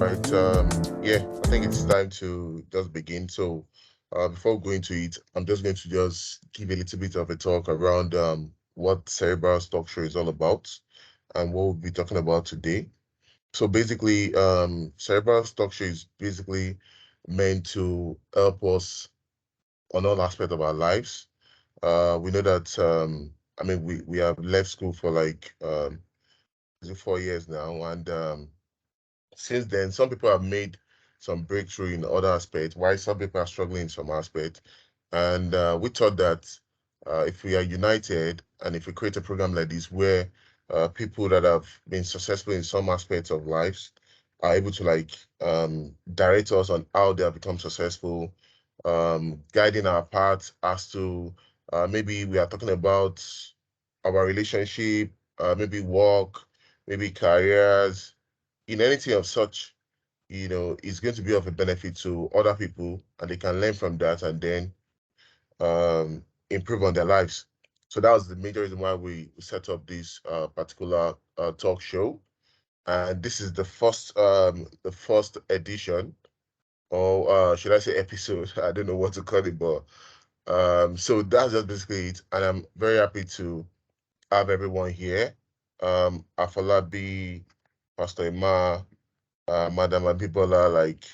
right. Yeah, I think it's time to just begin. So, before going to it, I'm just going to just give a little bit of a talk around what Cerebrals Talk Show is all about and what we'll be talking about today. So basically, Cerebrals Talk Show is basically meant to help us on all aspects of our lives. We know that I mean we have left school for like is it 4 years now, and since then, some people have made some breakthrough in other aspects, while some people are struggling in some aspects. And we thought that if we are united and if we create a program like this where people that have been successful in some aspects of lives are able to like direct us on how they have become successful, guiding our path as to maybe we are talking about our relationship, maybe work, maybe careers, in anything of such, it's going to be of a benefit to other people and they can learn from that and then improve on their lives. So that was the major reason why we set up this particular talk show. And this is the first edition, or should I say episode? I don't know what to call it, but so that's just basically it. And I'm very happy to have everyone here. Afolabi, Pastor Emma, Madam and people are like,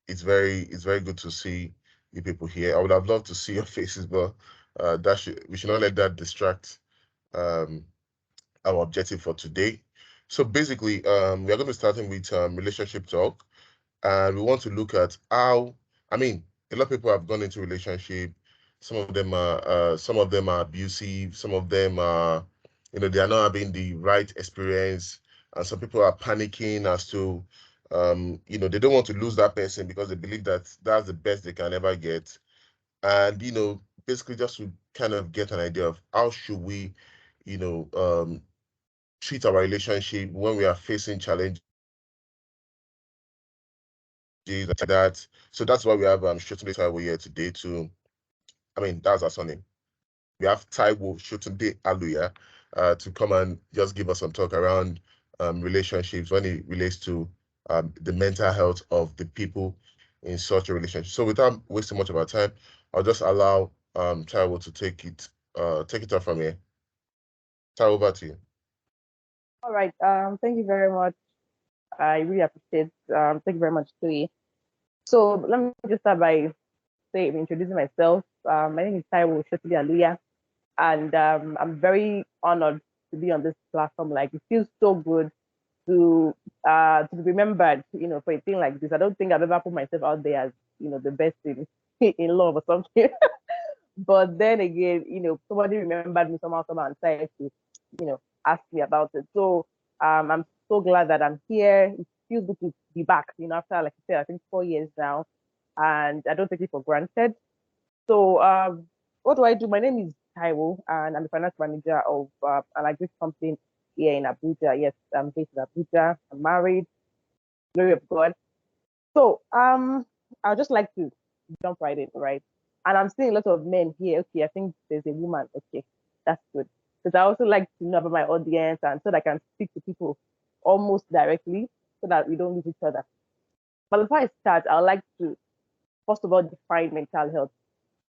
it's very good to see you people here. I would have loved to see your faces, but we should not let that distract um, our objective for today. So basically, we are going to be starting with relationship talk, and we want to look at how, I mean, a lot of people have gone into relationship. Some of them are abusive. Some of them are, they are not having the right experience, and some people are panicking as to, they don't want to lose that person because they believe that that's the best they can ever get, and basically just to kind of get an idea of how should we, you know, um, treat our relationship when we are facing challenges like that. So that's why we have Shotunde Taiwo here today that's our surname. We have Taiwo Sotunde-Aluya to come and just give us some talk around relationships when it relates to the mental health of the people in such a relationship. So without wasting much of our time, I'll just allow Taiwo to take it off from here. Taiwo, over to you. All right. Thank you very much. I really appreciate. Thank you very much, Tui. So let me just start by introducing myself. My name is Taiwo Sotunde-Aluya, and I'm very honored to be on this platform. Like, it feels so good to be remembered. For a thing like this. I don't think I've ever put myself out there as the best in in love or something. But then again, somebody remembered me somehow and decided to, ask me about it. So I'm so glad that I'm here. It feels good to be back, after, like I said, I think 4 years now. And I don't take it for granted. So what do I do? My name is Taiwo, and I'm the finance manager of an agri company here in Abuja. Yes, I'm based in Abuja. I'm married, glory of God. So I'd just like to jump right in, right? And I'm seeing a lot of men here. Okay, I think there's a woman. Okay, that's good. Because I also like to know about my audience and so that I can speak to people almost directly so that we don't lose each other. But before I start, I'd like to first of all define mental health.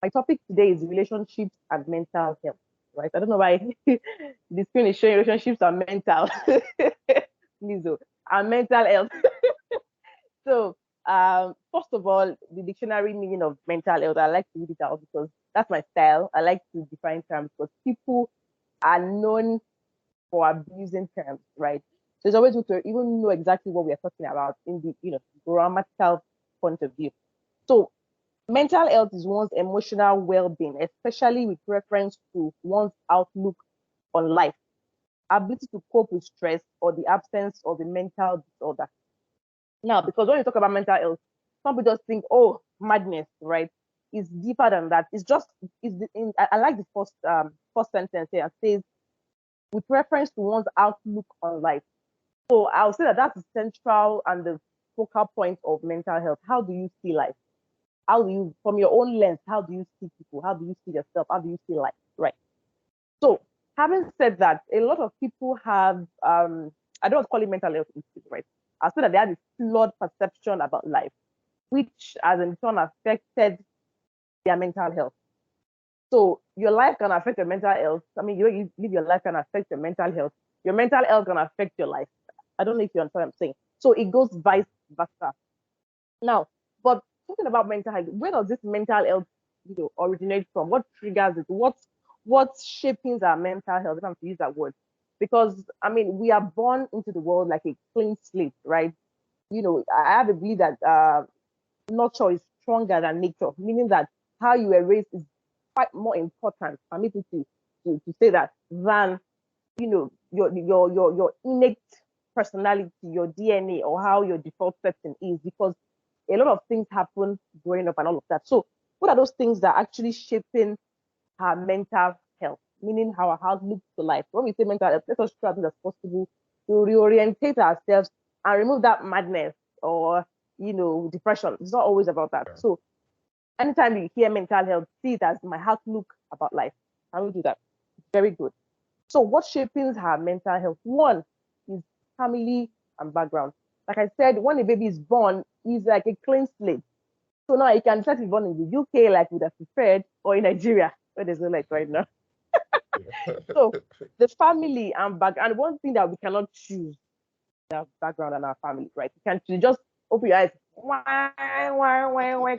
My topic today is relationships and mental health, right? I don't know why the screen is showing relationships and mental. Please, oh, and mental health. So, first of all, the dictionary meaning of mental health, I like to read it out because that's my style. I like to define terms because people are known for abusing terms, right? So it's always good to even know exactly what we are talking about in the grammatical point of view. So mental health is one's emotional well-being, especially with reference to one's outlook on life, ability to cope with stress, or the absence of a mental disorder. Now, because when you talk about mental health, some people just think, oh, madness, right? It's deeper than that. It's just, I like the first sentence here. It says, with reference to one's outlook on life. So I'll say that that's the central and the focal point of mental health. How do you see life? How do you, from your own lens, how do you see people? How do you see yourself? How do you see life? Right. So having said that, a lot of people have, I don't call it mental health issues, right? I saw that they had a flawed perception about life, which has in turn affected their mental health. So your life can affect your mental health. I mean, you live your life can affect your mental health. Your mental health can affect your life. I don't know if you understand what I'm saying. So it goes vice versa. Now, but talking about mental health, where does this mental health, originate from? What triggers it? What shaping our mental health? If I'm to use that word, because I mean, we are born into the world like a clean slate, right? I have a belief that nurture is stronger than nature, meaning that how you were raised is quite more important. Permit me to say that than your innate personality, your DNA, or how your default setting is, because a lot of things happen growing up and all of that. So, what are those things that are actually shaping our mental health, meaning our outlook to life? When we say mental health, let us try as much as possible to reorientate ourselves and remove that madness or depression. It's not always about that. Yeah. So, anytime you hear mental health, see it as my outlook about life. Can we do that? Very good. So, what shapes her mental health? One is family and background. Like I said, when a baby is born, he's like a clean slate. So now he can decide to be born in the UK, like we would have preferred, or in Nigeria, where there's no light right now. So the family and background, and one thing that we cannot choose, our background and our family, right? You can choose, just open your eyes, why,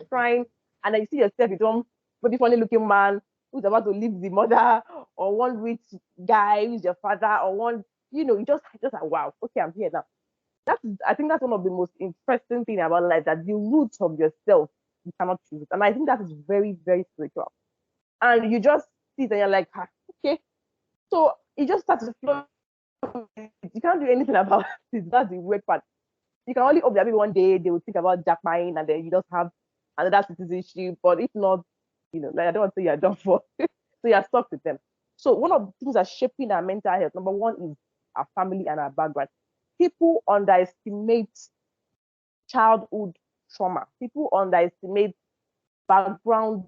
crying, and then you see yourself with one maybe funny looking man who's about to leave the mother, or one rich guy who's your father, or one, you just like, wow, okay, I'm here now. I think that's one of the most interesting thing about life, that the roots of yourself you cannot choose it. And I think that is very, very spiritual. And you just sit and you're like, okay. So it just starts to flow. You can't do anything about it. That's the weird part. You can only hope that maybe one day they will think about jackpine and then you just have another citizenship. But if not, like I don't want to say you're done for. So you're stuck with them. So one of the things that shaping our mental health, number one, is our family and our background. People underestimate childhood trauma. People underestimate background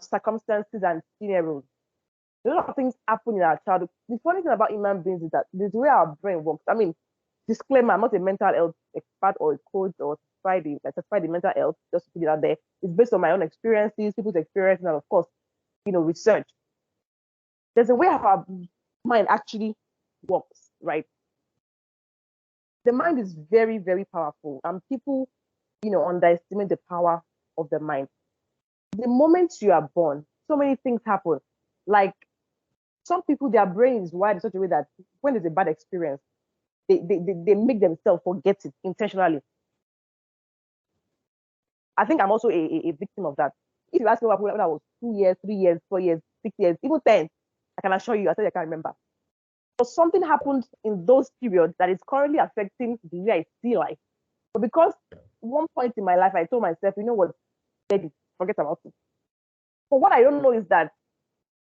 circumstances and scenarios. A lot of things happen in our childhood. The funny thing about human beings is that the way our brain works. I mean, disclaimer, I'm not a mental health expert or a coach or certified in mental health, just to put it out there. It's based on my own experiences, people's experiences, and of course, research. There's a way how our mind actually works, right? The mind is very, very powerful, and people, underestimate the power of the mind. The moment you are born, so many things happen. Like some people, their brain is wired in such a way that when there's a bad experience, they make themselves forget it intentionally. I think I'm also a victim of that. If you ask me what happened when I was 2 years, 3 years, 4 years, 6 years, even 10, I can assure you, I said I can't remember. But something happened in those periods that is currently affecting the way I see life. But because one point in my life, I told myself, you know what, Daddy, forget about it. But what I don't know is that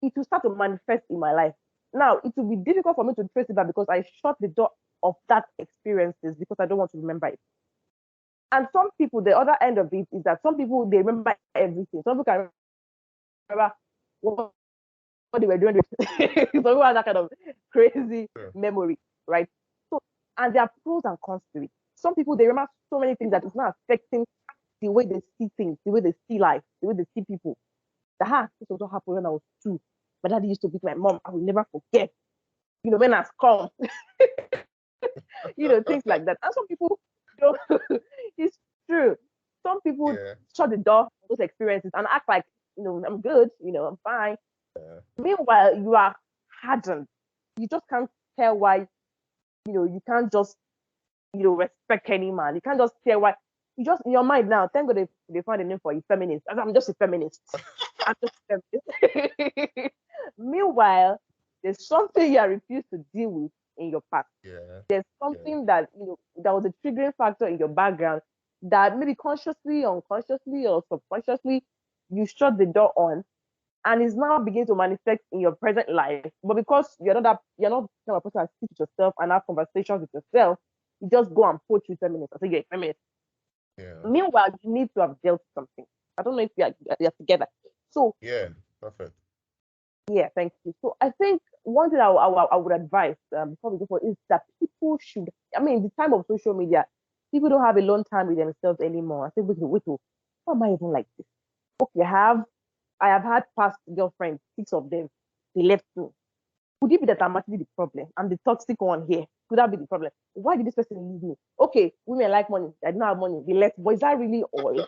it will start to manifest in my life. Now, it will be difficult for me to trace it back because I shut the door of that experiences because I don't want to remember it. And some people, the other end of it is that some people, they remember everything. Some people can remember what they were doing. Some people have that kind of crazy memory, right? So, and there are pros and cons to it. Some people, they remember so many things that it's not affecting the way they see things, the way they see life, the way they see people. This also happened when I was 2. My daddy used to beat my mom. I will never forget. When I come, things like that. And some people, don't. It's true. Some people Yeah. shut the door to those experiences and act like, I'm good, I'm fine. Yeah. Meanwhile, you are hardened. You just can't tell why, you can't just, respect any man. You can't just tell why. You just, in your mind now, thank God they find a name for you, feminist. I'm just a feminist. I'm just a feminist. Meanwhile, there's something you are refused to deal with in your past. Yeah. There's Yeah. something that that was a triggering factor in your background that maybe consciously, unconsciously, or subconsciously you shut the door on, and is now beginning to manifest in your present life. But because you're not the kind of person that sit with yourself and have conversations with yourself, you just go and poach with feminists and say you're a feminist. Yeah. Meanwhile, you need to have dealt with something. I don't know if you're together. So Yeah. Perfect. Yeah, thank you. So I think one thing I would advise before we go for is that people should. I mean, the time of social media, people don't have a long time with themselves anymore. I think wait, why am I even like this? Okay, I have had past girlfriends, 6 of them. They left me. Could it be that I'm actually the problem? I'm the toxic one here. Could that be the problem? Why did this person leave me? Okay, women like money. I don't have money. They left. But is that really all?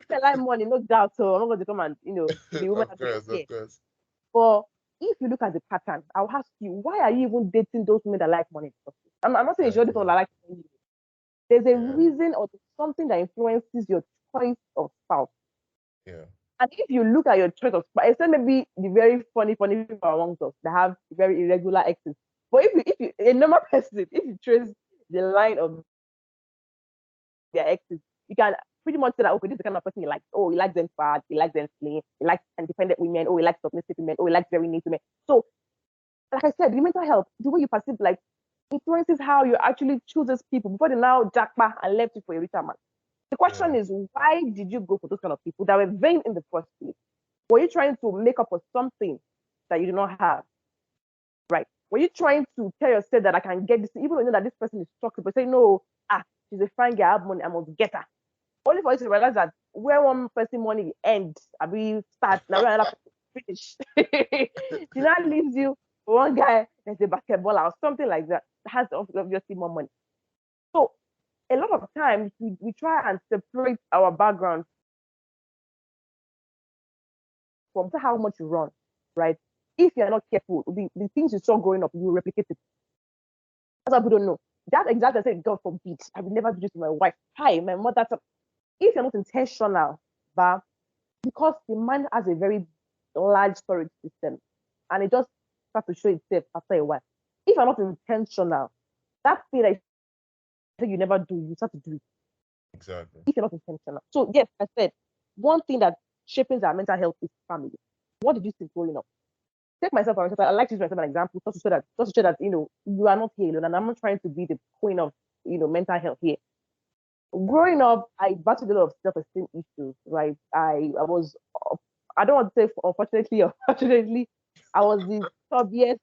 Women like money, no doubt. So I'm not going to come and the woman Of that don't course, care. of course. But if you look at the pattern, I'll ask you, why are you even dating those women that like money? I'm not saying it's only people Exactly. that like money. There's a Yeah, reason or something that influences your choice of spouse. yeah, And if you look at your choice of spouse, except maybe the very funny people amongst us that have very irregular exes. But if you a normal person, if you trace the line of their exes, you can pretty much say that okay, this is the kind of person he likes. Oh, he likes them fat, he likes them slim, he likes independent women, oh, he likes submissive women, oh, he likes very neat women. So like I said, the mental health, the way you perceive like influences how you actually chooses people before they now jackpot and left you for a richer man. The yeah, question is, why did you go for those kind of people that were vain in the first place? Were you trying to make up for something that you do not have? Right? Were you trying to tell yourself that I can get this, even though you know that this person is toxic, but say, no, she's a fine girl, I have money, I must get her. Only for you to realize that where one person money ends, I mean, start, now where another person finish. She now leaves you for one guy that's a basketball or something like that, that has obviously more money. So a lot of times we try and separate our background from how much you run, right? If you're not careful, the things you saw growing up, you will replicate it. That's what people don't know. That exactly said, God forbid, I will never do this to my wife. Hi, my mother. If you're not intentional, but because the mind has a very large storage system and it just starts to show itself after a while. If you're not intentional, that thing that you never do, you start to do it if you're not exactly. intentional. So, yes, I said one thing that shaping our mental health is family. What did you see growing up? Take myself for example. I like to use myself as an example just to show that you are not here alone, and I'm not trying to be the queen of mental health here. Growing up, I battled a lot of self-esteem issues. Right, I was I don't want to say unfortunately or fortunately, I was the chubbiest.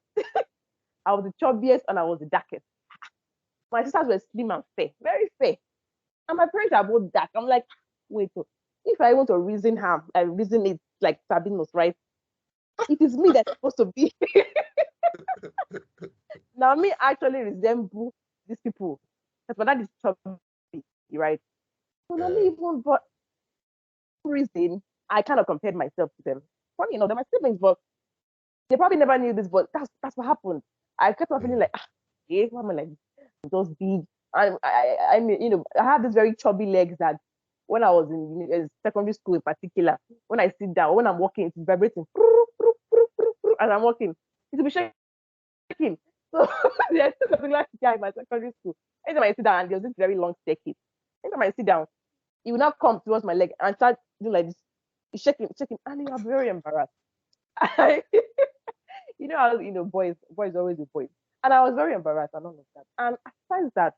I was the chubbiest and I was the darkest. My sisters were slim and fair, very fair, and my parents are both dark. I'm like, wait, oh, if I want to reason harm, I reason it like Sabinos, right? It is me that's supposed to be. Now me actually resemble these people. That's why that is chubby, right? So now me Yeah, even but reason I kind of compared myself to them. Funny enough, they're my siblings, but they probably never knew this, but that's what happened. I kept on feeling yeah, like, yeah, why am I like those big? And I mean, I have this very chubby legs that when I was in secondary school in particular, when I sit down, when I'm walking, it's vibrating, and I'm walking, it will be shaking. So there's still something like guy in my secondary school. Anytime I sit down, and there's this very long staircase. Anytime I sit down, he will not come towards my leg and start doing like this. He's shaking, and you are very embarrassed. How boys always do boys. And I was very embarrassed and all of that. And aside that,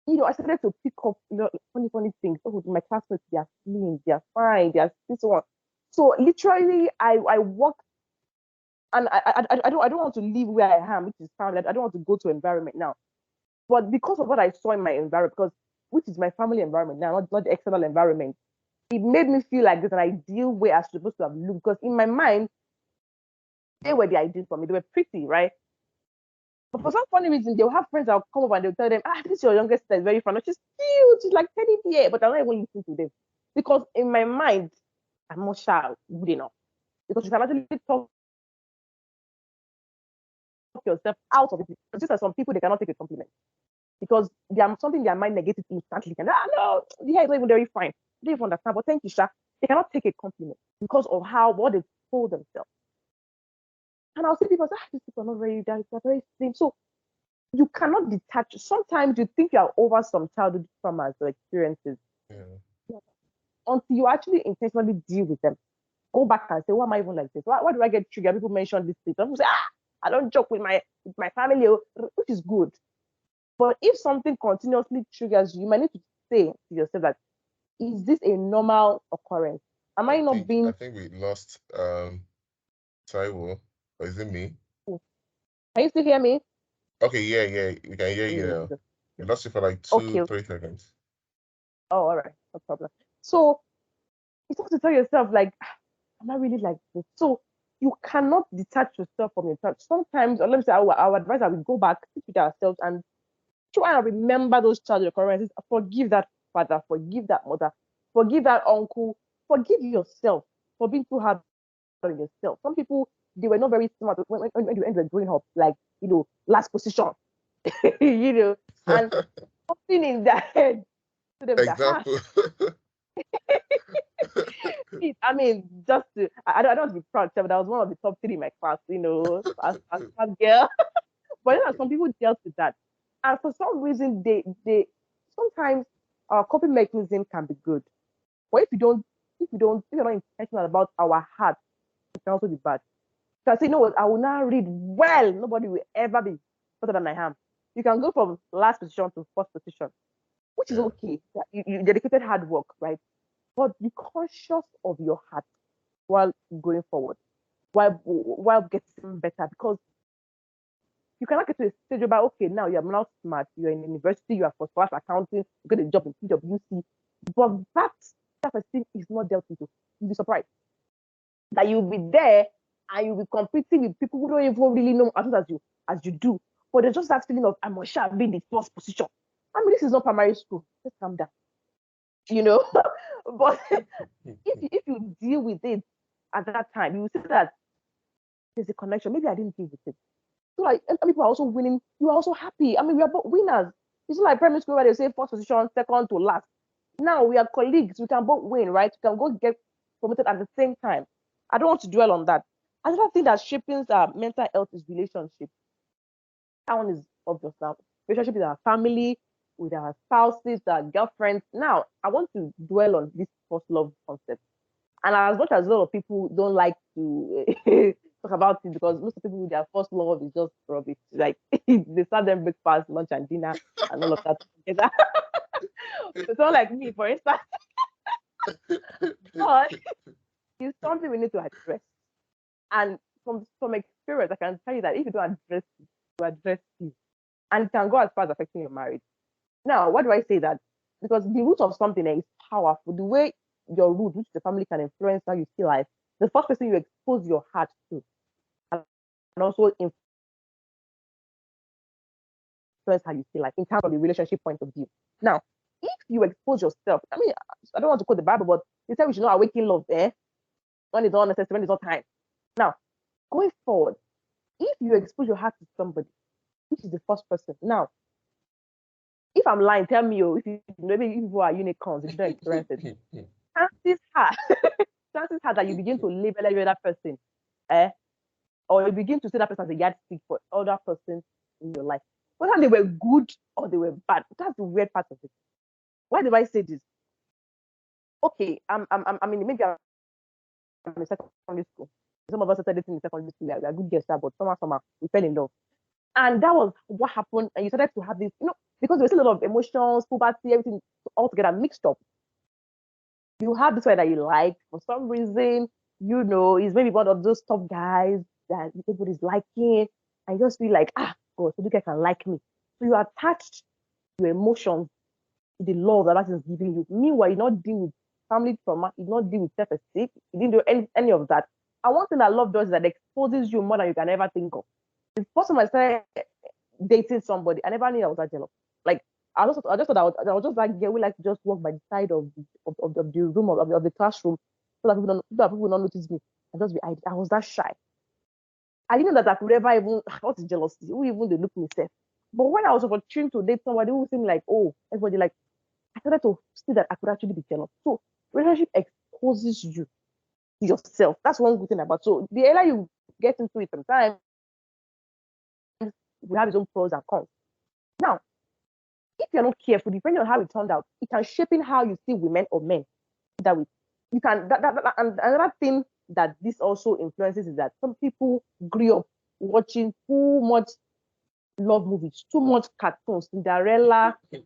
I started to pick up, funny things. Oh, my classmates, they are slim, they are fine, they are this one. So literally, I worked, and I don't want to live where I am, which is family. I don't want to go to environment now. But because of what I saw in my environment, because which is my family environment now, not the external environment, it made me feel like there's an ideal way I was supposed to have looked. Because in my mind, they were the ideal for me. They were pretty, right? But for some funny reason, they'll have friends that'll come over and they'll tell them, this is your youngest sister is very fun. She's cute, she's like 30 years, but I'm not even listening to them. Because in my mind, I'm not shy good enough. Because you can actually talk yourself out of it. Because just as some people, they cannot take a compliment. Because they are something their mind negative instantly. And no, the hair is not even very fine. They don't even understand. But thank you, Sha. They cannot take a compliment because of what they told themselves. And I'll see people say, these people are not very, they're very slim. So you cannot detach. Sometimes you think you are over some childhood traumas or experiences yeah, until you actually intentionally deal with them. Go back and say, why am I even like this? Why do I get triggered? People mention this thing. People say, I don't joke with my family, which is good. But if something continuously triggers you, you might need to say to yourself that, is this a normal occurrence? Am I I not think I being? think we lost Taiwo. Or is it me? Can you still hear me? Okay, yeah, we can hear you Yeah, now. We lost you for like okay. 2-3 seconds. Oh, all right, no problem. So you have to tell yourself, like, am I really like this? So you cannot detach yourself from your child. Sometimes, or let me say, our advice that we go back, sit with ourselves, and try and remember those childhood occurrences. Forgive that father, forgive that mother, forgive that uncle, forgive yourself for being too hard on yourself. Some people, they were not very smart when they were growing up, like, last position, you know, and something in their head to them that, Example. I mean, just to, I don't want to be proud, but I was one of the top three in my class, as that girl. But some people dealt with that, and for some reason, they sometimes our coping mechanism can be good, but if you're not intentional about our heart, it can also be bad. You can say, you know what, I will now read well. Nobody will ever be better than I am. You can go from last position to first position, which is Yeah. okay. You dedicated hard work, right? But be conscious of your heart while going forward, while getting better, because you cannot get to a stage about, okay, now you're now smart, you're in university, you are first class accounting, you get a job in PwC, but that self-esteem is not dealt with. You'll be surprised that you'll be there and you'll be competing with people who don't even really know as much as you do. But there's just that feeling of, I must shall be in the first position. I mean, this is not primary school. Just calm down, you know. But if you deal with it at that time, you will see that there's a connection. Maybe I didn't deal with it. So like, and people are also winning. You are also happy. I mean, we are both winners. It's not like primary school where they say first position, second to last. Now we are colleagues. We can both win, right? We can go get promoted at the same time. I don't want to dwell on that. Another thing that shaping mental health is relationship. That one is obvious now. Relationship with our family, with our spouses, our girlfriends. Now, I want to dwell on this first love concept. And as much as a lot of people don't like to talk about it, because most of people with their first love is just rubbish. Like they serve them breakfast, lunch, and dinner, and all of that together. So someone like me, for instance, but it's something we need to address. And from experience, I can tell you that if you don't address it, you address you, and it can go as far as affecting your marriage. Now, why do I say that? Because the root of something is powerful. The way your root, which the family can influence how you see life, the first person you expose your heart to, and also influence how you see life in terms of the relationship point of view. Now, if you expose yourself, I mean, I don't want to quote the Bible, but they say we should not awaken love when it's not necessary, when it's not time. Now, going forward, if you expose your heart to somebody, which is the first person. Now, if I'm lying, tell me, if you maybe if you are unicorns, if you don't experience it, chances are, chances are that you begin to label every other person, eh? Or you begin to see that person as a yardstick for other persons in your life. Whether they were good or they were bad. That's the weird part of it. Why do I say this? Okay, I mean, maybe I'm in secondary school. Some of us started dating in secondary school. We are good girls, but somehow, we fell in love. And that was what happened. And you started to have this, because there was a lot of emotions, puberty, everything all together mixed up. You have this guy that you like for some reason, he's maybe one of those top guys that everybody's liking, and you just feel like, God, so this guy can like me. So you attached your emotions to the love that person is giving you. Meanwhile, you not deal with family trauma, you not deal with self-esteem, you didn't do any of that. And one thing that love does is that it exposes you more than you can ever think of. The first time I started dating somebody, I never knew I was that jealous. Like I just thought I was just like, yeah, we like to just walk by the side of the room of the classroom so that people will not notice me and just be I was that shy. I didn't know that I could ever even what is jealousy? Who even they look myself. But when I was opportune to date somebody who seemed like, oh, everybody like, I started to see that I could actually be jealous. So relationship exposes you to yourself. That's one good thing about. So the earlier you get into it, sometimes we have its own pros and cons. Now, if you're not careful, depending on how it turned out, it can shape in how you see women or men. That way, you can. And another thing that this also influences is that some people grew up watching too much love movies, too much cartoons, Cinderella. You're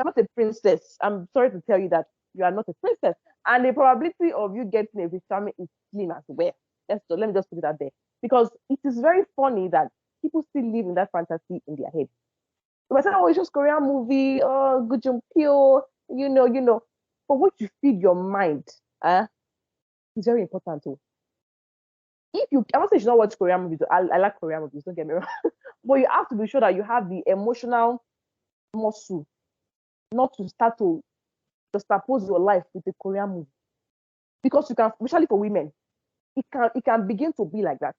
not a princess. I'm sorry to tell you that you are not a princess. And the probability of you getting a vitamin is slim as well. Let me just put it out there. Because it is very funny that people still live in that fantasy in their head. So I said, oh, it's just Korean movie, oh, good jump pure, you know. But what you feed your mind, is very important too. If you, I'm not saying you should not watch Korean movies. I like Korean movies, don't get me wrong. But you have to be sure that you have the emotional muscle not to start to just oppose your life with a Korean movie. Because you can, especially for women, it can begin to be like that.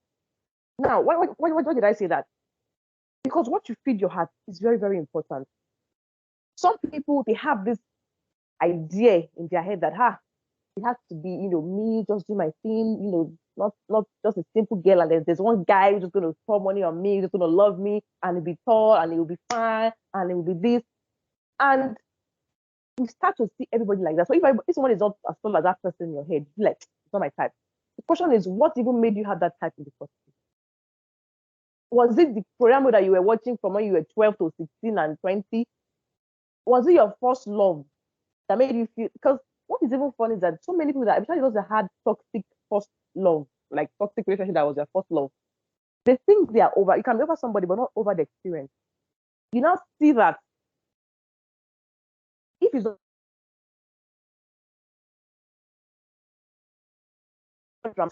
Now, why did I say that? Because what you feed your heart is very, very important. Some people they have this idea in their head that it has to be, me just do my thing, not just a simple girl, and there's one guy who's just gonna pour money on me, who's just gonna love me, and he'll be tall, and he'll be fine, and he'll be this. And you start to see everybody like that. So if someone is not as tall as that person in your head, you're like, it's not my type. The question is, what even made you have that type in the first place? Was it the program that you were watching from when you were 12 to 16 and 20? Was it your first love that made you feel? Because what is even funny is that so many people that, especially those that had toxic first love, like toxic relationship that was their first love, they think they are over. You can be over somebody, but not over the experience. You now see that if it's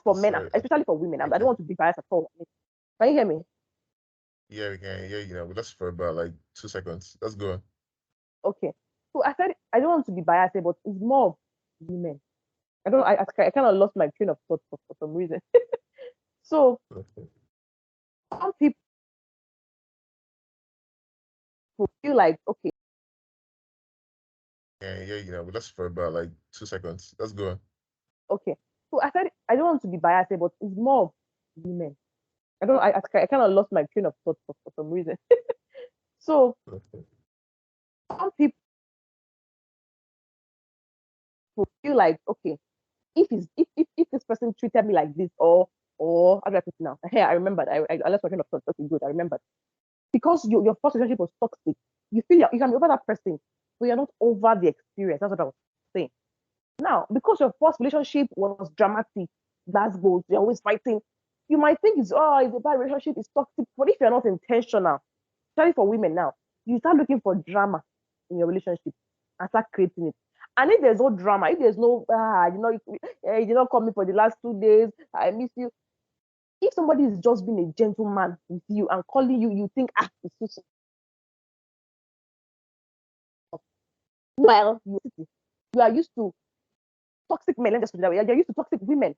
for men, Sorry. especially for women, I don't Okay. want to be biased at all. Can you hear me? Yeah, we can. Yeah, but that's for about like 2 seconds. Let's go. Okay. So I said I don't want to be biased, but it's more of women. I don't. I kind of lost my train of thought for some reason. So Okay. some people feel like, okay, Yeah, but that's for about like 2 seconds. Let's go. okay. So I said I don't want to be biased, but it's more of women. I don't. I kind of lost my train of thought for some reason. So Okay. some people feel like, okay, if this person treated me like this, or how do I put it now? Hey, I remembered. I lost my train of thought. Okay, good. I remembered. Because your first relationship was toxic, you feel you can be over that person, but you're not over the experience. That's what I was saying. Now, because your first relationship was dramatic, that's goals, you're always fighting, you might think it's a bad relationship, it's toxic. But if you're not intentional, especially for women now, you start looking for drama in your relationship and start creating it. And if there's no drama, if there's no, you did not call me for the last 2 days, I miss you. If somebody is just being a gentleman with you and calling you, you think, it's too. Well, you are used to toxic men. Let's just put it that way. You're used to toxic women.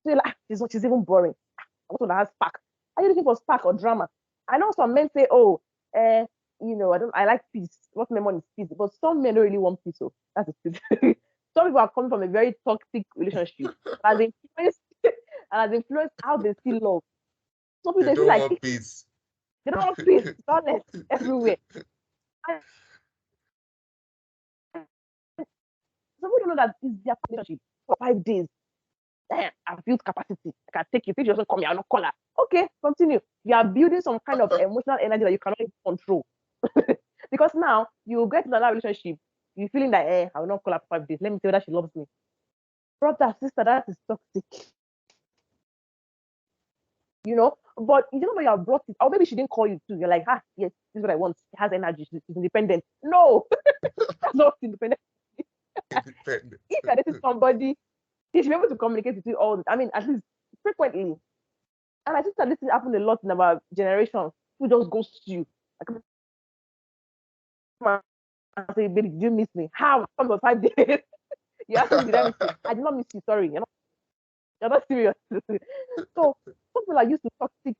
So you're like, she's even boring. I want to have spark. Are you looking for spark or drama? I know some men say, oh, I like peace. What men want is peace. But some men don't really want peace. So that's the truth. Some people are coming from a very toxic relationship and has influenced and has influenced how they see love. Some people They they feel don't like want peace. they don't want peace, violence everywhere. And some people don't know that it's their relationship for 5 days. I built capacity. I can take you. If she doesn't come here, I'll not call her. Okay, continue. You are building some kind of emotional energy that you cannot control. Because now you get into another relationship, you feeling that, I will not call her for 5 days. Let me tell her that she loves me. Brother, sister, that is toxic. But you know when you have brought it, or maybe she didn't call you too. You're like, yes, this is what I want. She has energy, she's independent. No, that's not independent. Independent. If you're dating somebody, you should be able to communicate with you I mean, at least frequently. And I think that this happens a lot in our generation. Who just ghost you. I come and say, baby, did you miss me? How? Come for 5 days. You ask me, did I miss you? I did not miss you. Sorry. You're not serious. So some people are used to toxic,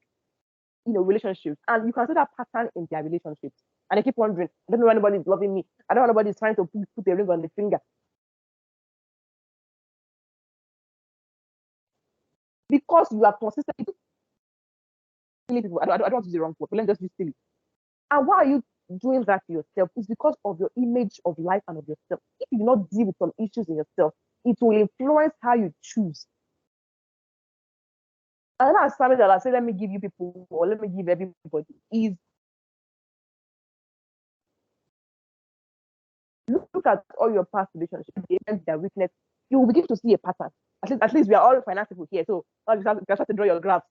relationships. And you can see that pattern in their relationships. And they keep wondering, I don't know why nobody's loving me. I don't know nobody's trying to put a ring on the finger. Because you are consistently silly people. I don't want to use the wrong word, but let's just use silly. And why are you doing that to yourself? It's because of your image of life and of yourself. If you do not deal with some issues in yourself, it will influence how you choose. Another assignment that I say, let me give you people, or let me give everybody, is look at all your past relationships, their weakness. you will begin to see a pattern. At least we are all finance people here, so you can start to draw your graphs.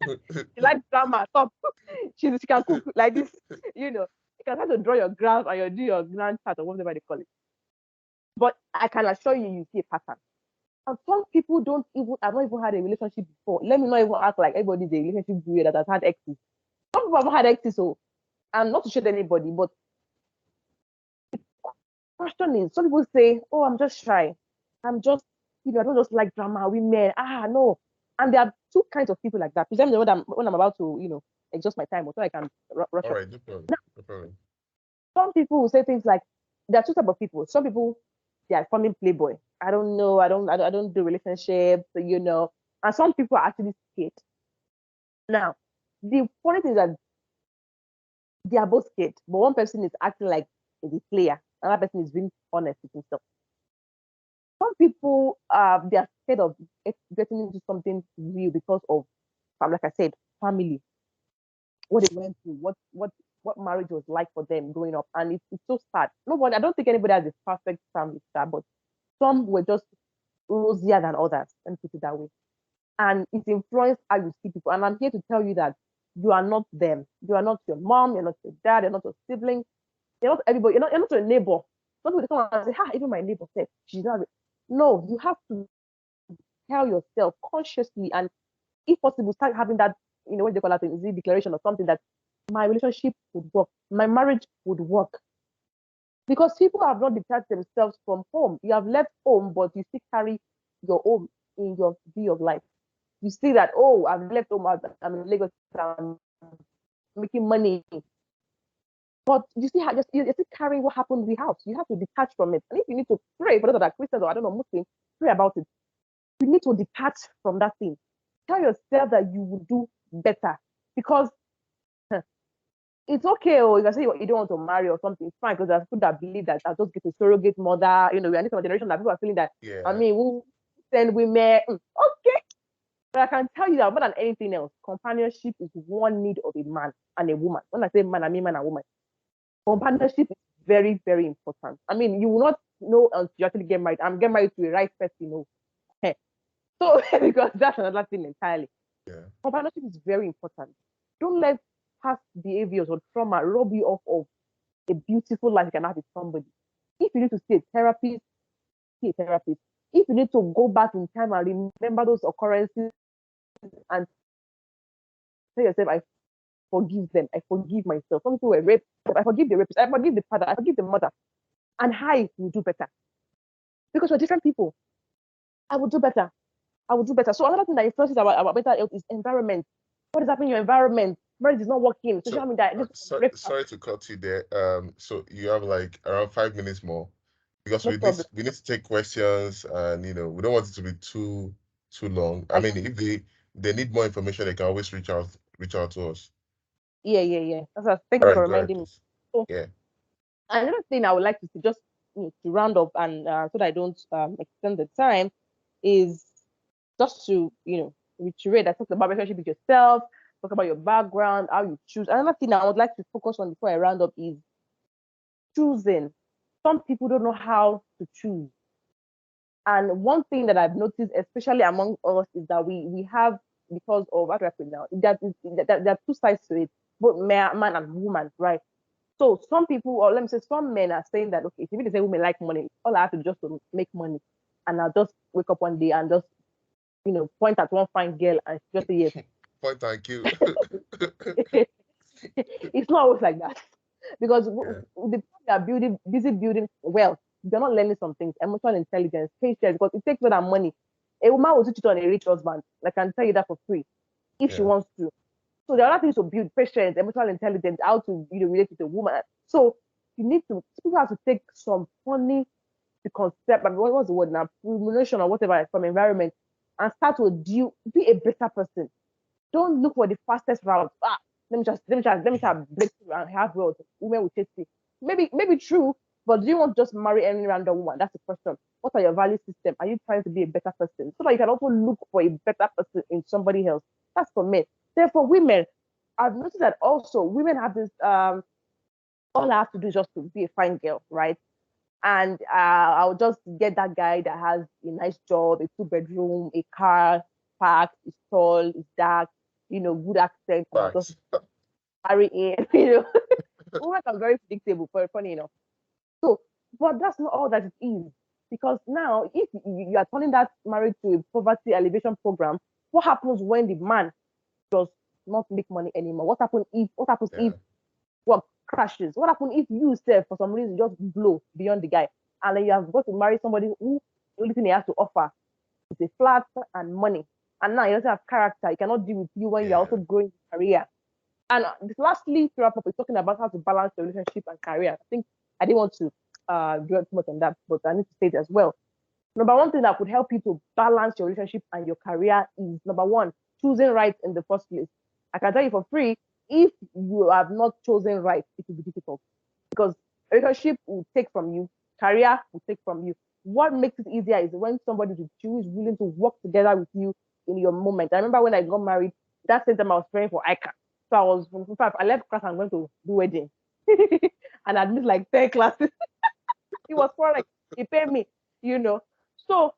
You like drama, stop. She can cook like this, you know. You can start to draw your graphs and you do your grand chart or whatever they call it. But I can assure you, you see a pattern. And some people have not even had a relationship before. Let me not even act like everybody's a relationship guru that has had exes. Some people have had exes, so and not to shade anybody, but question is, some people say, "Oh, I'm just shy. I'm just, I don't just like drama, women." No. And there are two kinds of people like that. Present when I'm about to, exhaust my time, or so I can rush All up. right, no problem. No problem. Some people will say things like, there are two types of people. Some people, they are forming playboy. I don't know. I don't do relationships. And some people are actually scared. Now, the funny thing is that they are both scared, but one person is acting like the player, another person is being honest with himself. Some people, they are scared of getting into something real because of, like I said, family, what they went through, what marriage was like for them growing up, and it's so sad. Nobody, I don't think anybody has a perfect family star, but some were just rosier than others. Let me put it that way, and it influenced how you see people. And I'm here to tell you that you are not them. You are not your mom. You're not your dad. You're not your sibling. You're not everybody. You're not your neighbor. Some people come and say, even my neighbor said she's not. No, you have to tell yourself consciously and if possible, start having that, what they call that thing, is it declaration or something that my relationship would work, my marriage would work. Because people have not detached themselves from home. You have left home, but you still carry your home in your view of life. You see that, oh, I've left home, I'm in Lagos, I'm making money. But you see, you're still carrying what happened in the house. You have to detach from it. And if you need to pray, for those that are Christians or I don't know, Muslims, pray about it. You need to detach from that thing. Tell yourself that you will do better because it's okay. Or you can say you don't want to marry or something. It's fine because there's people that believe that I'll just get a surrogate mother. We are in a generation that people are feeling that. I Yeah. mean, we send women. Okay, but I can tell you that more than anything else, companionship is one need of a man and a woman. When I say man, I mean man and woman. Companionship is very, very important. I mean, you will not know until you actually get married. I'm getting married to a right person, So because that's another thing entirely. Yeah. Companionship is very important. Don't let past behaviors or trauma rob you off of a beautiful life you can have with somebody. If you need to see a therapist, see a therapist. If you need to go back in time and remember those occurrences and tell yourself, I forgive them, I forgive myself. Some people were raped, I forgive the rapist, I forgive the father, I forgive the mother, and I will do better because we're different people. I will do better. I will do better. So another thing that influences our mental health is environment. What is happening in your environment? Marriage is not working. So, Social media, sorry to cut you there. So you have like around 5 minutes more because no problem. we need to take questions, and we don't want it to be too long. I I, mean, if they need more information, they can always reach out to us. yeah. Thank All you for right, go ahead, reminding me. please. So Yeah. another thing I would like to see, just to round up and so that I don't extend the time, is just to reiterate. I talked about relationship with yourself, talk about your background, how you choose. Another thing I would like to focus on before I round up is choosing. Some people don't know how to choose. And one thing that I've noticed, especially among us, is that we have, because of what I put now, that there are two sides to it, both man and woman, right? So some people, or let me say, some men are saying that okay, if you say women like money, all I have to do just to make money, and I'll just wake up one day and just point at one fine girl and just say yes. Point and kill. It's not always like that because Yeah. the people that are busy building wealth, they're not learning some things, emotional intelligence, patience, because it takes more than money. A woman will teach it on a rich husband. I can tell you that for free if she Yeah. wants to. So there are other things to build patience, emotional intelligence, how to relate with a woman. So people have to take some funny the concept, I mean, what's the word now? Rumination or whatever from environment and start to be a better person. Don't look for the fastest route. Let me just break through and have wealth. Women will chase me. Maybe true, but do you want to just marry any random woman? That's the question. What are your value system? Are you trying to be a better person? So that you can also look for a better person in somebody else. That's for men. Therefore, women, I've noticed that also women have this all I have to do is just to be a fine girl, right? And I'll just get that guy that has a nice job, a 2 bedroom, a car, parked, is tall, is dark, good accent, and I'll just Facts. marry him. Women are very predictable, funny enough. So, but that's not all that it is. Because now, if you are turning that marriage to a poverty elevation program, what happens when the man does not make money anymore? What happens if Yeah. work crashes? What happens if you self for some reason just blow beyond the guy, and then you have got to marry somebody who the only thing he has to offer is a flat and money, and now he doesn't have character. He cannot deal with you when you're Yeah. also growing your career. And lastly, to wrap up, we're talking about how to balance the relationship and career. I think I didn't want to dwell too much on that, but I need to say it as well. Number one thing that could help you to balance your relationship and your career is number one, choosing right in the first place. I can tell you for free, if you have not chosen right, it will be difficult because relationship will take from you, career will take from you. What makes it easier is when somebody with you is willing to work together with you in your moment. I remember when I got married, that same time I was praying for ICA. So in fact, I left class and went to do wedding. And I missed like 10 classes. It was for like, he paid me, you know. So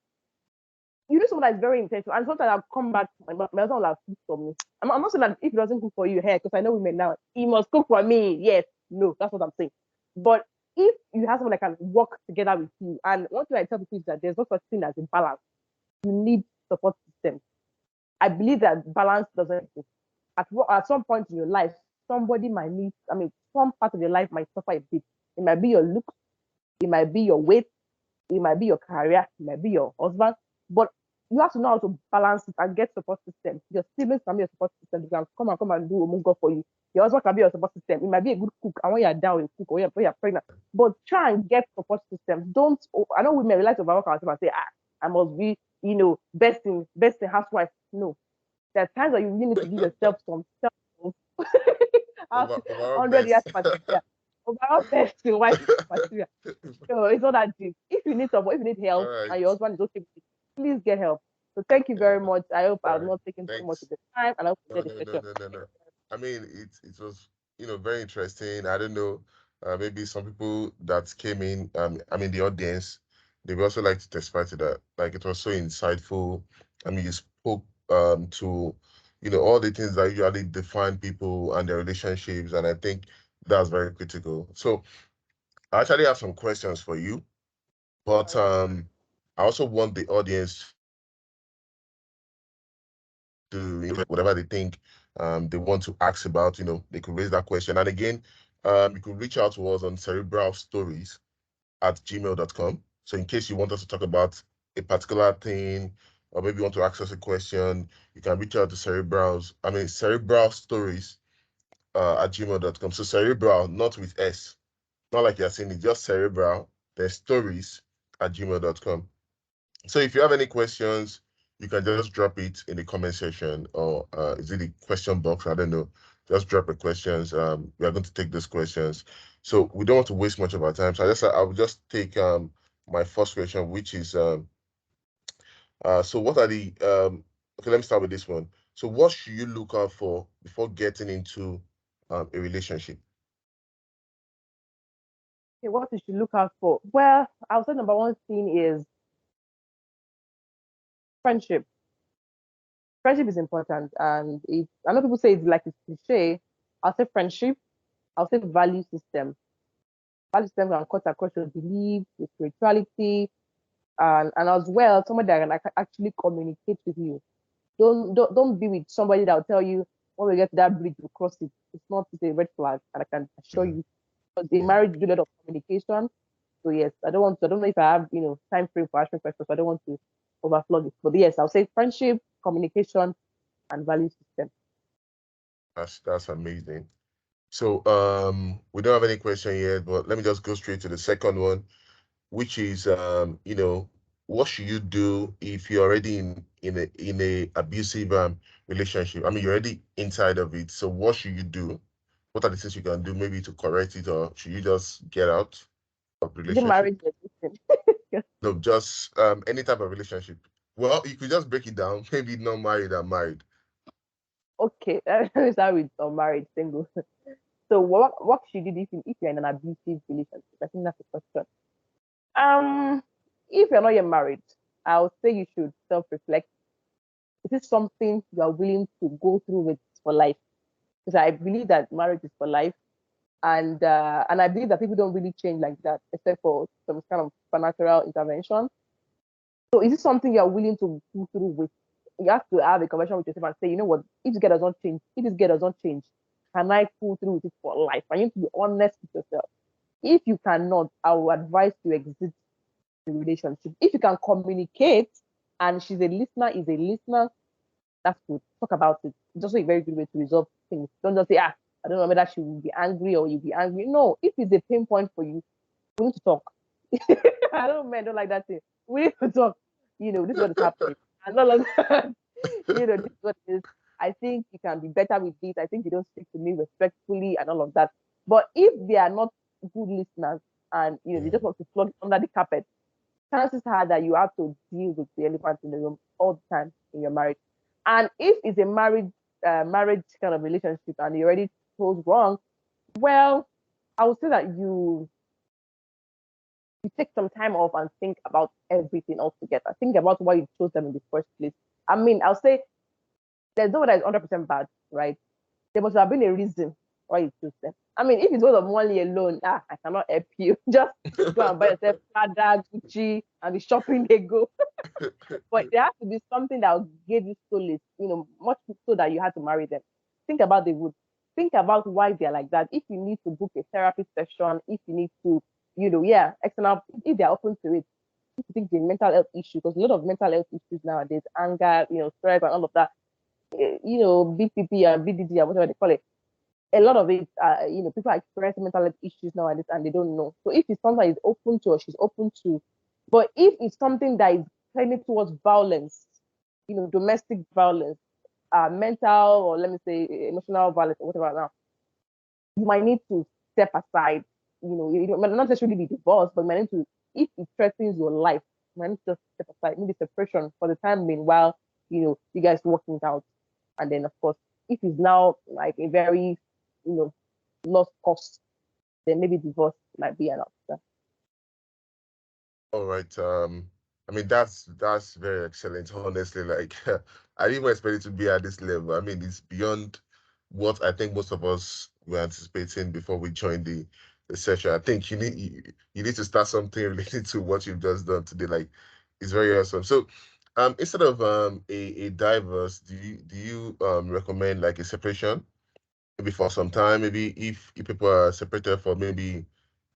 you do something that's very intentional. And sometimes I'll come back, my husband will have cooked for me. I'm not saying that if he doesn't cook for you here, because I know women now, he must cook for me. Yes, no, that's what I'm saying. But if you have someone that can work together with you, and one thing I tell people is that there's no such thing as imbalance. You need support system. I believe that balance doesn't exist. At some point in your life, somebody might need, some part of your life might suffer a bit. It might be your looks, it might be your weight, it might be your career, it might be your husband, but you have to know how to balance it and get support system. Your siblings can be your support system. They can come and do omungo for you. Your husband can be your support system. It might be a good cook, and when you're down, you cook, or when you're pregnant. But try and get support system. Don't. I know women we like to overwork ourselves and say, I must be, best in housewife. No, there are times that you really need to give yourself some self. Overall 100 years best. material. Overall best in wife material. So it's not that deep. If you need support, if you need All help, and your right. husband is okay with it, please get help. So thank you Yeah. very much. I hope All I've right. not taken too much of Thanks. the time, and I hope you No, get the no, no, session. no, no, no. I mean, it was, very interesting. I don't know, maybe some people that came in, I mean, the audience, they would also like to testify to that. Like, it was so insightful. I mean, you spoke to, all the things that usually define people and their relationships, and I think that's very critical. So, I actually have some questions for you, All but right. I also want the audience to whatever they think they want to ask about, they could raise that question. And again, you could reach out to us on cerebralstories@gmail.com. So in case you want us to talk about a particular thing, or maybe you want to ask us a question, you can reach out to cerebralstories at gmail.com. So cerebral, not with S, not like you're saying it, just cerebral, then stories at gmail.com. So if you have any questions, you can just drop it in the comment section, or is it the question box? I don't know. Just drop the questions. We are going to take those questions. So we don't want to waste much of our time. So I will just take my first question, which is so what are the okay, let me start with this one. So what should you look out for before getting into a relationship? Okay, what you should look out for? Well, I would say number one thing is friendship. Friendship is important, and I know people say it's like it's cliche. I'll say friendship. I'll say value system. Value system can cut across your beliefs, your spirituality, and as well somebody that can actually communicate with you. Don't be with somebody that will tell you when we get to that bridge, we'll cross it. It's a red flag, and I can assure Yeah, you. Because in yeah, marriage, you do a lot of communication. So yes, I don't know if I have, time frame for asking questions. So I don't want to overflow it. But yes, I'll say friendship, communication, and value system. that's amazing. So we don't have any question yet, but let me just go straight to the second one, which is what should you do if you're already in a abusive relationship? I mean, you're already inside of it. So what should you do? What are the things you can do maybe to correct it, or should you just get out of the Is it relationship? marriage existing? No, just any type of relationship. Well, you could just break it down. Maybe not married and married. Okay, let me start with marriage, single. So what should you do if you're in an abusive relationship? I think that's the question. If you're not yet married, I would say you should self-reflect. Is this something you are willing to go through with for life? Because I believe that marriage is for life, and I believe that people don't really change like that, except for some kind of supernatural intervention. So, is it something you are willing to go through with? You have to have a conversation with yourself and say, you know what, if this girl does not change, if this girl does not change, can I pull through with it for life? And you need to be honest with yourself. If you cannot, I will advise you exit the relationship. If you can communicate and she's a listener, is a listener, that's good. Talk about it. It's also a very good way to resolve things. Don't just say, I don't know whether she will be angry or you'll be angry. No, if it's a pain point for you, we need to talk. I don't men don't like that thing. We need to talk. This is what is happening. And not like that. This is what it is. I think you can be better with this. I think you don't speak to me respectfully and all of that. But if they are not good listeners and they just want to flog it under the carpet, chances are that you have to deal with the elephant in the room all the time in your marriage. And if it's a marriage kind of relationship and you already chose wrong, well, I would say that you take some time off and think about everything altogether. Think about why you chose them in the first place. I mean, I'll say there's no one that is 100% bad, right? There must have been a reason why you chose them. I mean, if it's because of money alone, I cannot help you. Just go and buy yourself Prada, Gucci, and the shopping they go. But there has to be something that will give you solace, much so that you had to marry them. Think about the root. Think about why they're like that. If you need to book a therapy session, if you need to, external, if they're open to it, if you think the mental health issue, because a lot of mental health issues nowadays, anger, stress and all of that, BPP and BDD and whatever they call it, a lot of it, people are experiencing mental health issues nowadays and they don't know. So if it's something that is open to or she's open to, but if it's something that is tending towards violence, domestic violence, mental or let me say emotional violence or whatever now, you might need to step aside. You might not necessarily be divorced, but you might need to, if it threatens your life, you might need to step aside, maybe separation for the time being while, you guys working it out. And then of course, if it's now like a very, lost cause, then maybe divorce might be an option. All right. I mean that's very excellent. Honestly, like I didn't even expect it to be at this level. I mean, it's beyond what I think most of us were anticipating before we joined the session. I think you need to start something related to what you've just done today. Like, it's very awesome. So, instead of a divorce, do you recommend like a separation? Maybe for some time, maybe if people are separated for maybe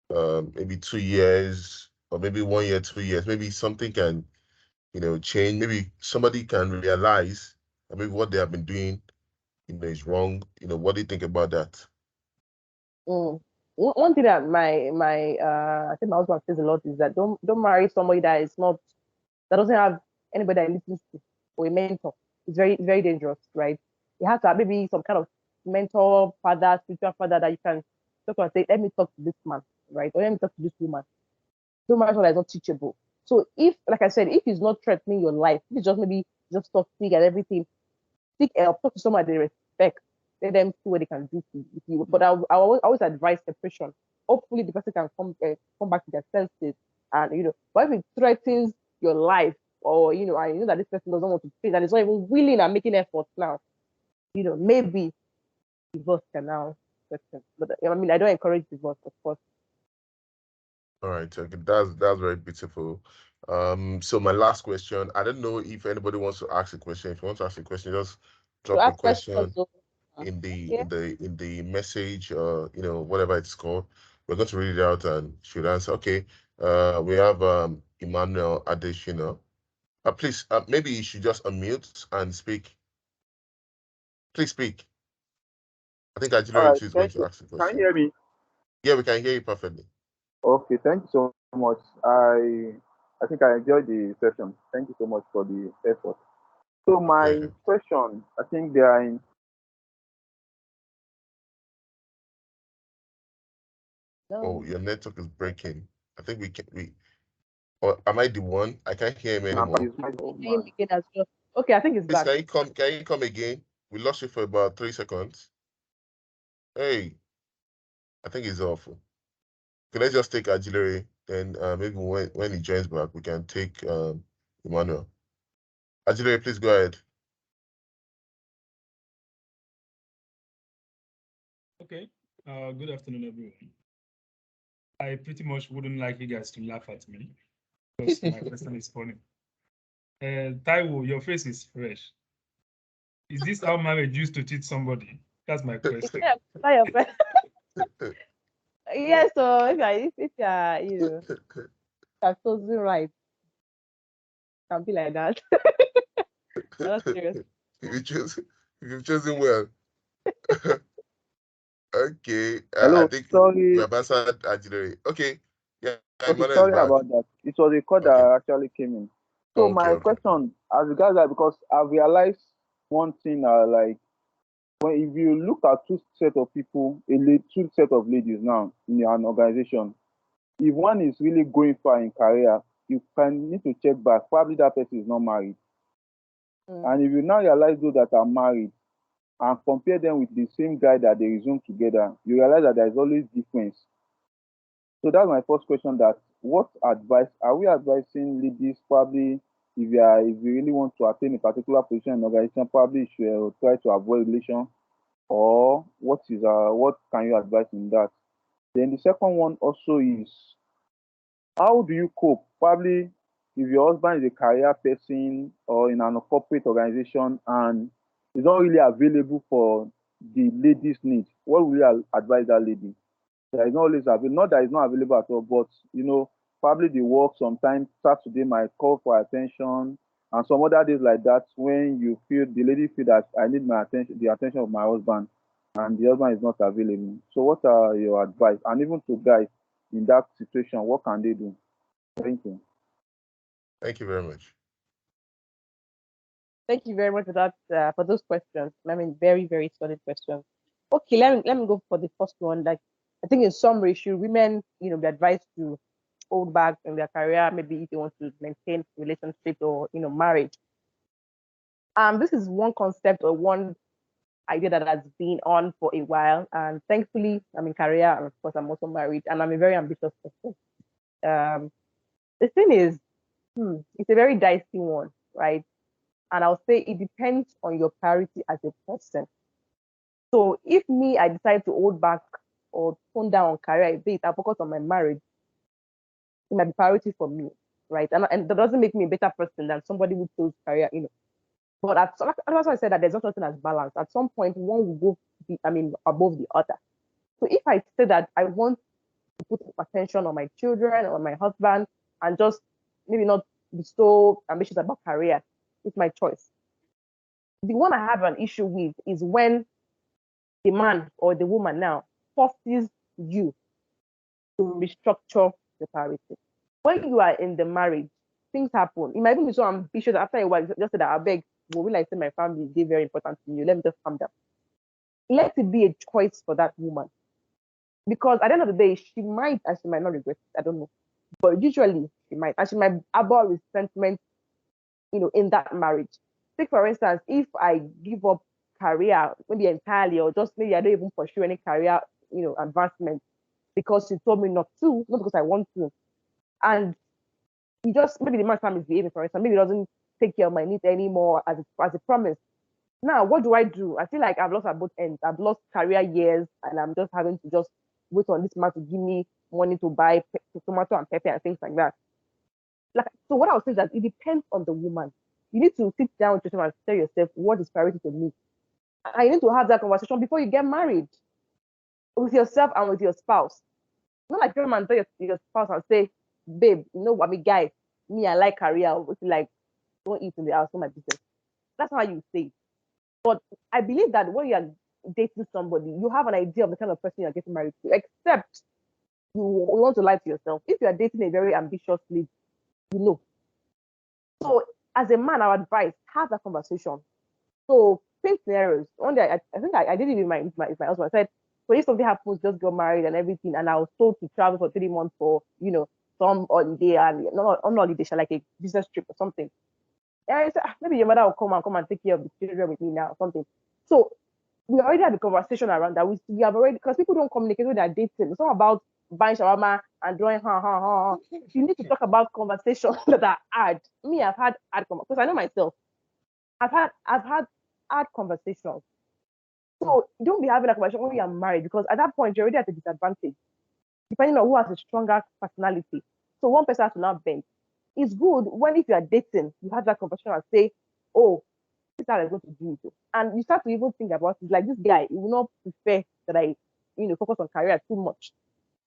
2 years or maybe 1 year, 2 years, maybe something can, change. Maybe somebody can realize that maybe what they have been doing, is wrong. What do you think about that? Mm. One thing that my I think my husband says a lot is that don't marry somebody that doesn't have anybody that listens to or a mentor. It's very dangerous, right? You have to have maybe some kind of mentor, father, spiritual father that you can talk and say, let me talk to this man, right? Or let me talk to this woman. Don't marry someone that is not teachable. So if, like I said, if it's not threatening your life, if it's just maybe just toxic and everything, seek help, talk to someone they respect, let them see what they can do to you. But I always advise separation. Hopefully, the person can come back to their senses, and but if it threatens your life, or I know that this person doesn't want to change, and is not even willing and making efforts now, maybe divorce can now threaten. But I mean, I don't encourage divorce, of course. All right, okay, that's very beautiful. So my last question, I don't know if anybody wants to ask a question. If you want to ask a question, just To drop a ask questions, question so in the okay, in the in the message, whatever it's called. We're going to read it out and should answer. Okay. We have Emmanuel Adeshina. Please, maybe you should just unmute and speak. Please speak. I think All Ajilari right, too is going thank to you. ask a Can you question. hear me? Yeah, we can hear you perfectly. Okay, thank you so much. I think I enjoyed the session. Thank you so much for the effort. So Yeah. my question, I think they are in. Oh, no, your network is breaking. I think we can we or am I the one? I can't hear him anymore. Is my I home hear him man. again as well. Okay, I think it's Please, back. can you come again? We lost you for about 3 seconds. Hey, I think it's awful. Okay, let's just take Ajilari. Then maybe when he joins back, we can take Emmanuel. Ajire, please go ahead. Okay. Good afternoon, everyone. I pretty much wouldn't like you guys to laugh at me because my question is funny. Taiwo, your face is fresh. Is this how marriage used to treat somebody? That's my question. Yeah, not your friend. Yeah, so if you are, you're totally right, can be like that. That's serious. If you choose, if you've chosen well. Okay, I Hello, think we sorry. have answered Ajire. Okay, yeah, Okay, Emmanuel is sorry back. about that. It was a call Okay, that actually came in. So okay, my okay. question, as regards that, because I've realized one thing, like when if you look at two set of people, two set of ladies now in an organization, if one is really going far in career, you can need to check back. Probably that person is not married. Mm. And if you now realize those that are married and compare them with the same guy that they resume together, you realize that there is always difference. So that's my first question. That what advice are we advising ladies? Probably, if you really want to attain a particular position in organization, probably you should try to avoid relation. Or what can you advise in that? Then the second one also is, how do you cope? Probably if your husband is a career person or in an corporate organization and is not really available for the lady's needs, what will you advise that lady? That is not always available, not that it's not available at all, but probably the work sometimes Saturday might call for attention and some other days like that when you feel the lady feel that I need my attention, the attention of my husband, and the husband is not available. So what are your advice? And even to guys in that situation, what can they do? Thank you. Thank you very much. Thank you very much for that, for those questions. I mean, very, very solid questions. Okay, let me go for the first one. Like, I think in summary, should women, be advised to hold back in their career, maybe if they want to maintain relationship or marriage. This is one concept or one idea that has been on for a while, and thankfully, I'm in career, and of course, I'm also married, and I'm a very ambitious person. Um, the thing is, it's a very dicey one, right? And I'll say it depends on your priority as a person. So if me, I decide to hold back or tone down on career a bit, I focus on my marriage, it might be priority for me, right? And that doesn't make me a better person than somebody who chose career. But that's why I said that there's not something as balance. At some point, one will go, above the other. So if I say that I want to put attention on my children or my husband and just maybe not be so ambitious about career, it's my choice. The one I have an issue with is when the man or the woman now forces you to restructure the priority. When you are in the marriage, things happen. It might even be so ambitious after a while, just say that I beg, will like say my family is very important to you. Let me just calm down. Let it be a choice for that woman. Because at the end of the day, she might and she might not regret it. I don't know. But usually she might. And she might harbor resentment, in that marriage. Take for instance, if I give up career, maybe entirely, or just maybe I don't even pursue any career, advancement because she told me not to, not because I want to. And he just maybe the man's time is behaving, for instance, maybe he doesn't take care of my needs anymore as a promise. Now, what do I do? I feel like I've lost at both ends. I've lost career years, and I'm just having to just wait on this man to give me money to buy tomato and pepper and things like that. Like, so what I would say is that it depends on the woman. You need to sit down with yourself and tell yourself what is priority to me. And you need to have that conversation before you get married with yourself and with your spouse. Not like your man tell your spouse and say, babe, what, guy, me, I like career. Like, don't eat in the house, not my business. That's how you say. But I believe that when you are dating somebody, you have an idea of the kind of person you're getting married to, except you want to lie to yourself. If you are dating a very ambitious lady, you know. So as a man, our advice, have that conversation. So paint scenarios. One day, I think I did it with my husband. I said, so if something happens, just get married and everything. And I was told to travel for 3 months for, some holiday and not holiday, like a business trip or something. And I said, maybe your mother will come and take care of the children with me now or something. So we already had a conversation around that. We have already, because people don't communicate when they're dating. It's not about buying shawarma and drawing, ha, ha, ha, ha. You need to talk about conversations that are hard. Me, I've had hard conversations, because I know myself. I've had hard conversations. So don't be having a conversation when you are married, because at that point you're already at a disadvantage, depending on who has a stronger personality. So one person has to now bend. It's good when, if you are dating, you have that conversation and say, oh, this is how I'm going to do it. And you start to even think about it. Like, this guy, he will not prefer that I, focus on career too much.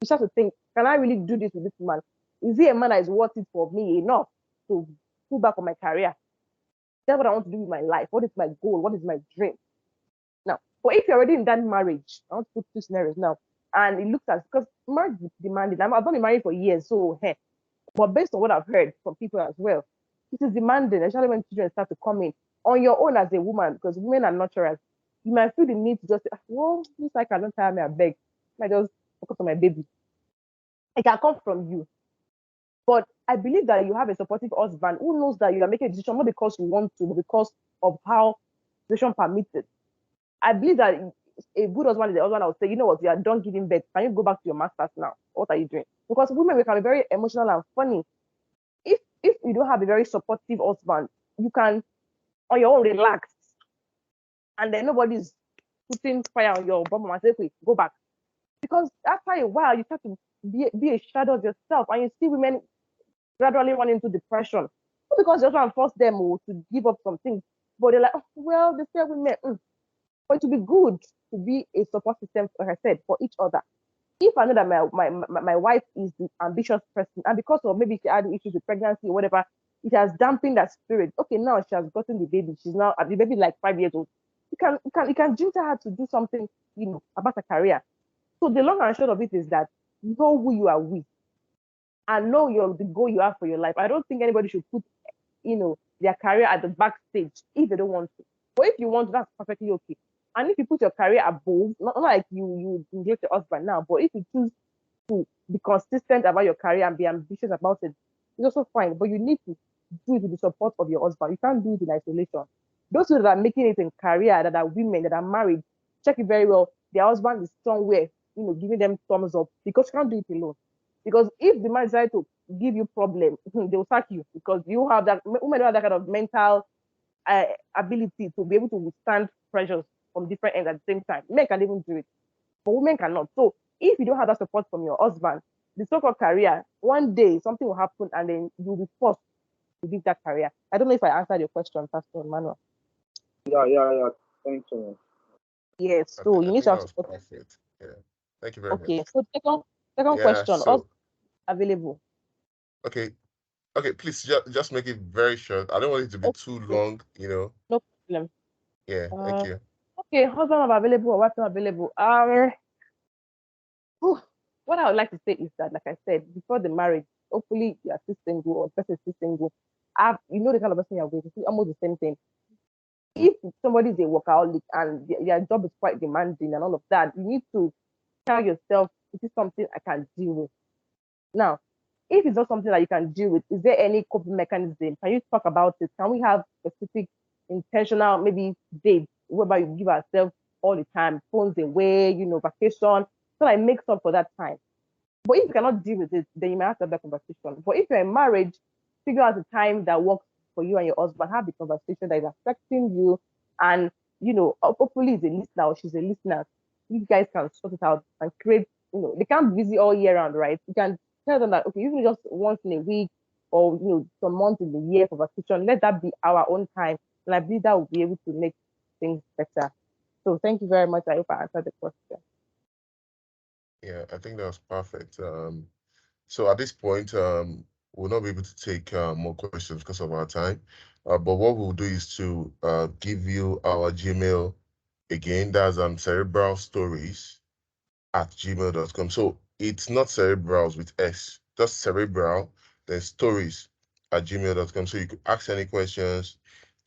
You start to think, can I really do this with this man? Is he a man that is worth it for me enough to pull back on my career? That's what I want to do with my life. What is my goal? What is my dream? Now, but if you're already in that marriage, I want to put two scenarios now, and it looks as, because marriage is demanding. I've been married for years, so hey, but based on what I've heard from people as well, it is demanding, especially when children start to come in on your own as a woman, because women are nurturers. You might feel the need to just say, well, this I cannot tire me, I beg. I just focus on my baby. It can come from you. But I believe that you have a supportive husband who knows that you are making a decision not because you want to, but because of how the situation permits it. I believe that a good husband is a husband that will say, you know what, you are done giving birth. Can you go back to your masters now? What are you doing? Because women, we can be very emotional and funny. If you don't have a very supportive husband, you can on your own relax, and then nobody's putting fire on your bum and say, okay, go back. Because after a while, you start to be a shadow of yourself, and you see women gradually run into depression. Not because you want to force them to give up some things, but they're like, oh, well, they say women, but to be good to be a support system, like I said, for each other. If I know that my wife is the ambitious person, and because of maybe she had issues with pregnancy or whatever, it has dampened that spirit. Okay, now she has gotten the baby. She's now the baby like 5 years old. You can ginger her to do something, about her career. So the long and short of it is that know who you are with and know the goal you have for your life. I don't think anybody should put, their career at the backstage if they don't want to. But if you want to, that's perfectly okay. And if you put your career above, not like you neglect your husband now, but if you choose to be consistent about your career and be ambitious about it, it's also fine. But you need to do it with the support of your husband. You can't do it in isolation. Those that are making it in career, that are women, that are married, check it very well. Their husband is somewhere, giving them thumbs up, because you can't do it alone. Because if the man decides to give you problem, they will sack you, because you have that, women don't have that kind of mental uh, ability to be able to withstand pressures from different ends at the same time. Men can even do it, but women cannot. So if you don't have that support from your husband, the so-called career, one day something will happen and then you'll be forced to leave that career. I don't know if I answered your question, Pastor Emmanuel. Yeah. Thanks so much. Yes, I so think you I need think to that have was support. perfect. Yeah. Thank you very Okay, much. so second Yeah. question, also So available. okay. Okay, please just make it very short. I don't want it to be too Okay, long. no problem. Yeah, thank Uh, you. okay, husband not available or wife not available. Whew, what I would like to say is that, like I said, before the marriage, hopefully you are still single or the person is still single. The kind of person you're with. It's almost the same thing. If somebody is a workaholic and their job is quite demanding and all of that, you need to tell yourself, this is something I can deal with. Now, if it's not something that you can deal with, is there any coping mechanism? Can you talk about it? Can we have specific, intentional, maybe dates whereby you give ourselves all the time, phones away, vacation, so I make up for that time? But if you cannot deal with it, then you might have to have that conversation. But if you're in marriage, figure out the time that works for you and your husband. Have the conversation that is affecting you. And, hopefully he's a listener or she's a listener. You guys can sort it out and create, they can't be busy all year round, right? You can tell them that, okay, even just once in a week or, some months in the year for vacation, let that be our own time. And I believe that will be able to make things better. So thank you very much. I hope I answered the question. Yeah, I think that was perfect. So at this point, we'll not be able to take more questions because of our time. But what we'll do is to give you our Gmail again. That's cerebralstories@gmail.com. So it's not cerebrals with S, just cerebral, then stories@gmail.com. So you could ask any questions.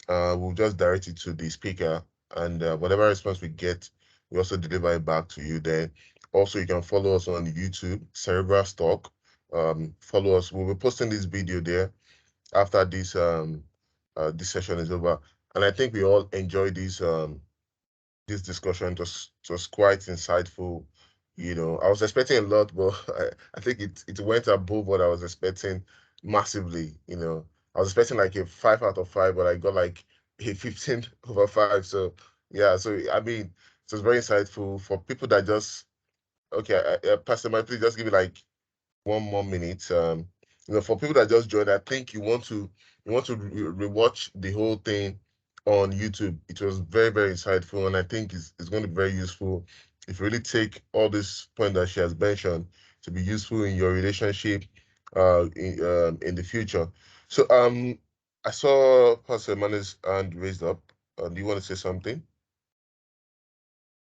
We'll just direct it to the speaker, and whatever response we get, we also deliver it back to you. Then also you can follow us on YouTube, Cerebrals Talk. Follow us. We'll be posting this video there after this session is over. And I think we all enjoyed this discussion. It was quite insightful. I was expecting a lot, but I think it went above what I was expecting massively. I was expecting like a 5 out of 5, but I got like a 15/5. So yeah, so I mean, it was very insightful for people that just okay. Pastor Mike, please just give me like 1 more minute. For people that just joined, I think you want to rewatch the whole thing on YouTube. It was very, very insightful, and I think it's going to be very useful if you really take all this point that she has mentioned to be useful in your relationship in the future. So I saw Pastor Manis hand raised up. Do you want to say something?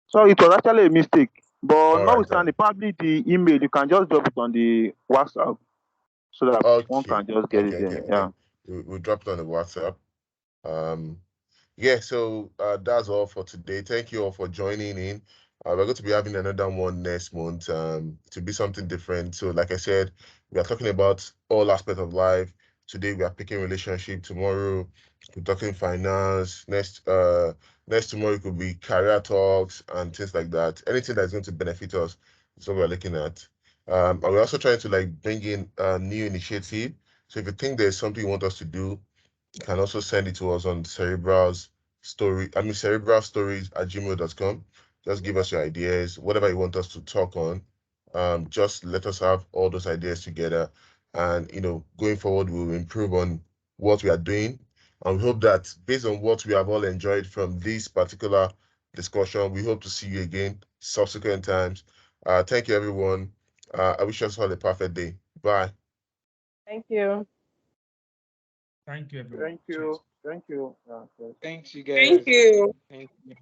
So it was actually a mistake. But All right. notwithstanding, probably the email, you can just drop it on the WhatsApp so that one Okay. can just get Okay. it Okay. there. Okay. Yeah. We'll drop it on the WhatsApp. Um, Yeah, so that's all for today. Thank you all for joining in. We're going to be having another one next month to be something different. So, like I said, we are talking about all aspects of life. Today we are picking relationship. Tomorrow we're talking finance. Next tomorrow it could be career talks and things like that. Anything that's going to benefit us is what we're looking at. And we're also trying to like bring in a new initiative. So if you think there's something you want us to do, you can also send it to us on cerebral stories at gmail.com. Just give us your ideas, whatever you want us to talk on. Just let us have all those ideas together. And, going forward, we'll improve on what we are doing. And we hope that based on what we have all enjoyed from this particular discussion, we hope to see you again subsequent times. Thank you, everyone. I wish us all a perfect day. Bye. Thank you. Thank you, everyone. Thank Cheers. you. Thank you. Yeah, Thanks, you Thank guys. you. Thank you.